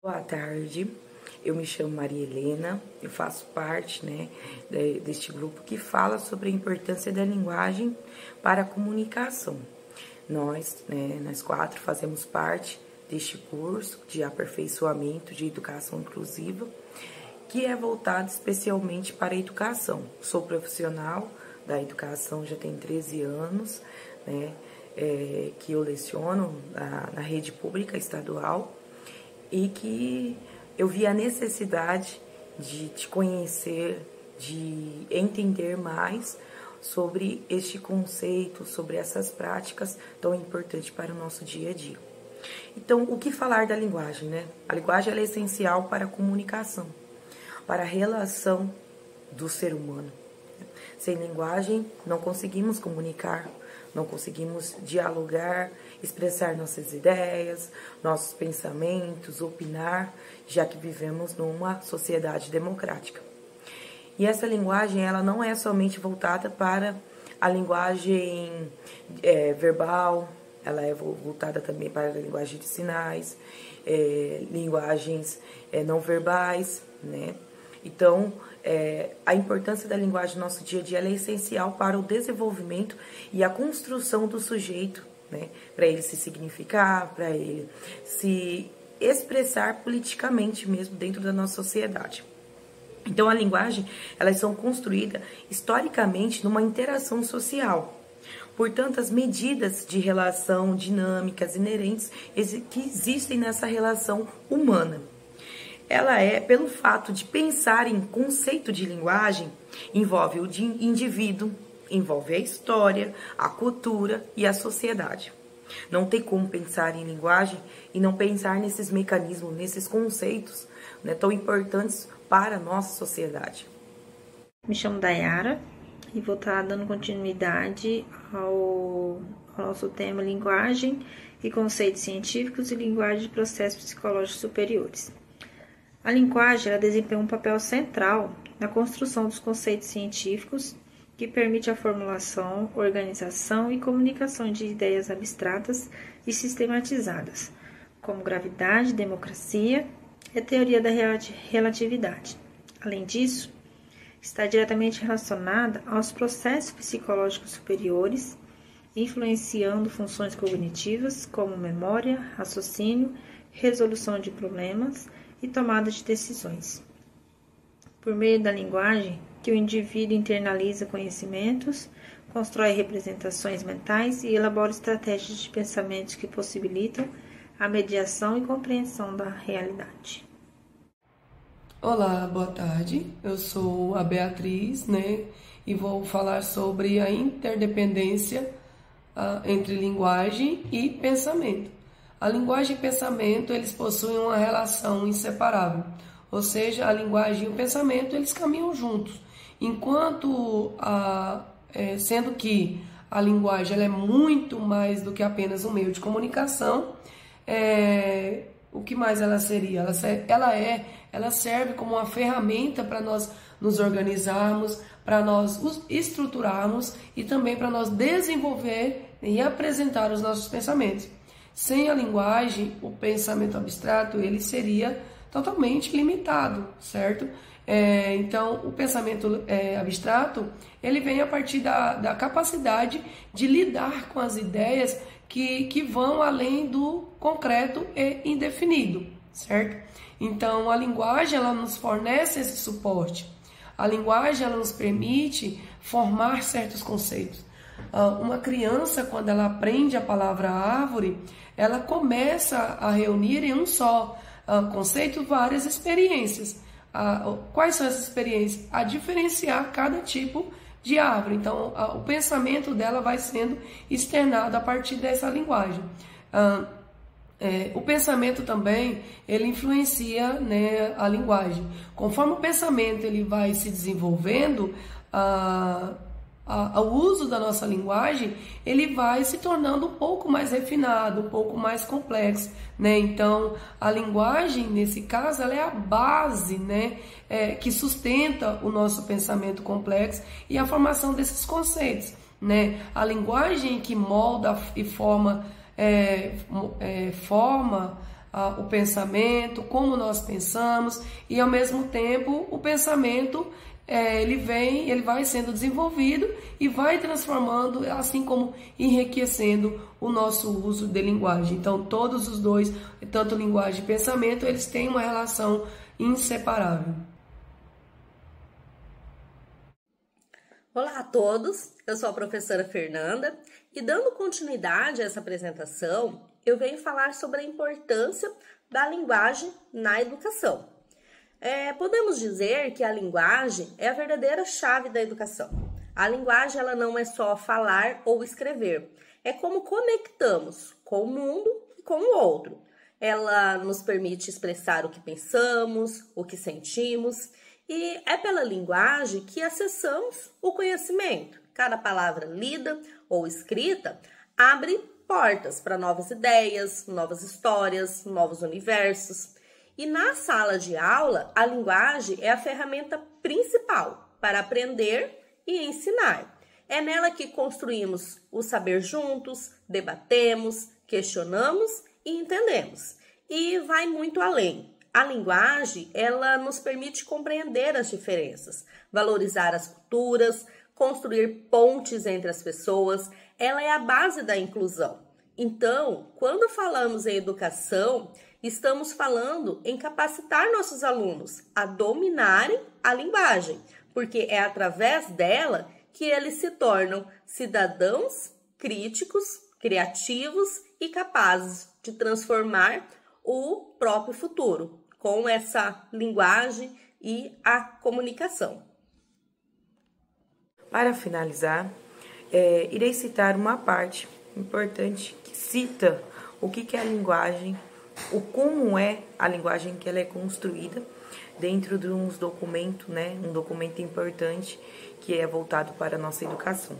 Boa tarde, eu me chamo Maria Helena, eu faço parte deste grupo que fala sobre a importância da linguagem para a comunicação. Nós quatro, fazemos parte deste curso de aperfeiçoamento de educação inclusiva, que é voltado especialmente para a educação. Sou profissional da educação, já tem 13 anos, que eu leciono na rede pública estadual, e que eu vi a necessidade de te conhecer, de entender mais sobre este conceito, sobre essas práticas tão importantes para o nosso dia a dia. Então, o que falar da linguagem, A linguagem ela é essencial para a comunicação, para a relação do ser humano. Sem linguagem, não conseguimos comunicar, não conseguimos dialogar, expressar nossas ideias, nossos pensamentos, opinar, já que vivemos numa sociedade democrática. E essa linguagem, ela não é somente voltada para a linguagem verbal, ela é voltada também para a linguagem de sinais, linguagens não verbais, Então, a importância da linguagem no nosso dia a dia ela é essencial para o desenvolvimento e a construção do sujeito, para ele se significar, para ele se expressar politicamente mesmo dentro da nossa sociedade. Então, a linguagem, elas são construídas historicamente numa interação social. Portanto, as medidas de relação dinâmicas inerentes que existem nessa relação humana. Ela pelo fato de pensar em conceito de linguagem, envolve o indivíduo, envolve a história, a cultura e a sociedade. Não tem como pensar em linguagem e não pensar nesses mecanismos, nesses conceitos tão importantes para a nossa sociedade. Me chamo Dayara e vou estar dando continuidade ao nosso tema linguagem e conceitos científicos e linguagem de processos psicológicos superiores. A linguagem ela desempenha um papel central na construção dos conceitos científicos que permite a formulação, organização e comunicação de ideias abstratas e sistematizadas, como gravidade, democracia e teoria da relatividade. Além disso, está diretamente relacionada aos processos psicológicos superiores, influenciando funções cognitivas como memória, raciocínio, resolução de problemas e tomada de decisões. Por meio da linguagem, que o indivíduo internaliza conhecimentos, constrói representações mentais e elabora estratégias de pensamentos que possibilitam a mediação e compreensão da realidade. Olá, boa tarde. Eu sou a Beatriz, e vou falar sobre a interdependência entre linguagem e pensamento. A linguagem e o pensamento, eles possuem uma relação inseparável, ou seja, a linguagem e o pensamento, eles caminham juntos, sendo que a linguagem ela é muito mais do que apenas um meio de comunicação. O que mais ela seria? Ela serve como uma ferramenta para nós nos organizarmos, para nós estruturarmos e também para nós desenvolver e apresentar os nossos pensamentos. Sem a linguagem, o pensamento abstrato ele seria totalmente limitado, certo? Então, o pensamento abstrato ele vem a partir da capacidade de lidar com as ideias que vão além do concreto e indefinido, certo? Então, a linguagem ela nos fornece esse suporte. A linguagem ela nos permite formar certos conceitos. Uma criança, quando ela aprende a palavra árvore, ela começa a reunir em um só conceito várias experiências. Quais são essas experiências? A diferenciar cada tipo de árvore. Então, o pensamento dela vai sendo externado a partir dessa linguagem. O pensamento também, ele influencia a linguagem. Conforme o pensamento ele vai se desenvolvendo, o uso da nossa linguagem, ele vai se tornando um pouco mais refinado, um pouco mais complexo, Então, a linguagem, nesse caso, ela é a base, que sustenta o nosso pensamento complexo e a formação desses conceitos, A linguagem que molda e forma o pensamento, como nós pensamos, e ao mesmo tempo o pensamento ele vai sendo desenvolvido e vai transformando, assim como enriquecendo o nosso uso de linguagem. Então, todos os dois, tanto linguagem e pensamento, eles têm uma relação inseparável. Olá a todos, eu sou a professora Fernanda e, dando continuidade a essa apresentação, eu venho falar sobre a importância da linguagem na educação. Podemos dizer que a linguagem é a verdadeira chave da educação. A linguagem ela não é só falar ou escrever, é como conectamos com o mundo e com o outro. Ela nos permite expressar o que pensamos, o que sentimos, e é pela linguagem que acessamos o conhecimento. Cada palavra lida ou escrita abre portas para novas ideias, novas histórias, novos universos. E na sala de aula, a linguagem é a ferramenta principal para aprender e ensinar. É nela que construímos o saber juntos, debatemos, questionamos e entendemos. E vai muito além. A linguagem, ela nos permite compreender as diferenças, valorizar as culturas, construir pontes entre as pessoas. Ela é a base da inclusão. Então, quando falamos em educação, estamos falando em capacitar nossos alunos a dominarem a linguagem, porque é através dela que eles se tornam cidadãos críticos, criativos e capazes de transformar o próprio futuro com essa linguagem e a comunicação. Para finalizar, irei citar uma parte importante que cita o que é a linguagem, o como é a linguagem que ela é construída dentro de um documento, um documento importante que é voltado para a nossa educação.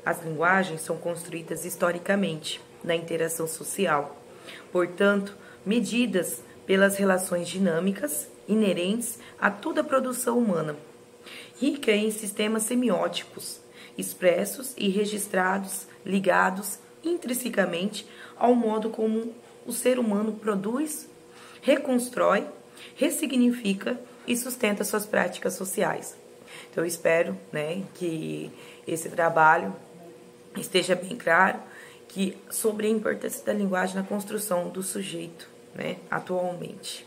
As linguagens são construídas historicamente na interação social, portanto, medidas pelas relações dinâmicas inerentes a toda a produção humana, rica em sistemas semióticos, expressos e registrados, ligados intrinsecamente ao modo como o ser humano produz, reconstrói, ressignifica e sustenta suas práticas sociais. Então, eu espero, que esse trabalho esteja bem claro sobre a importância da linguagem na construção do sujeito, atualmente.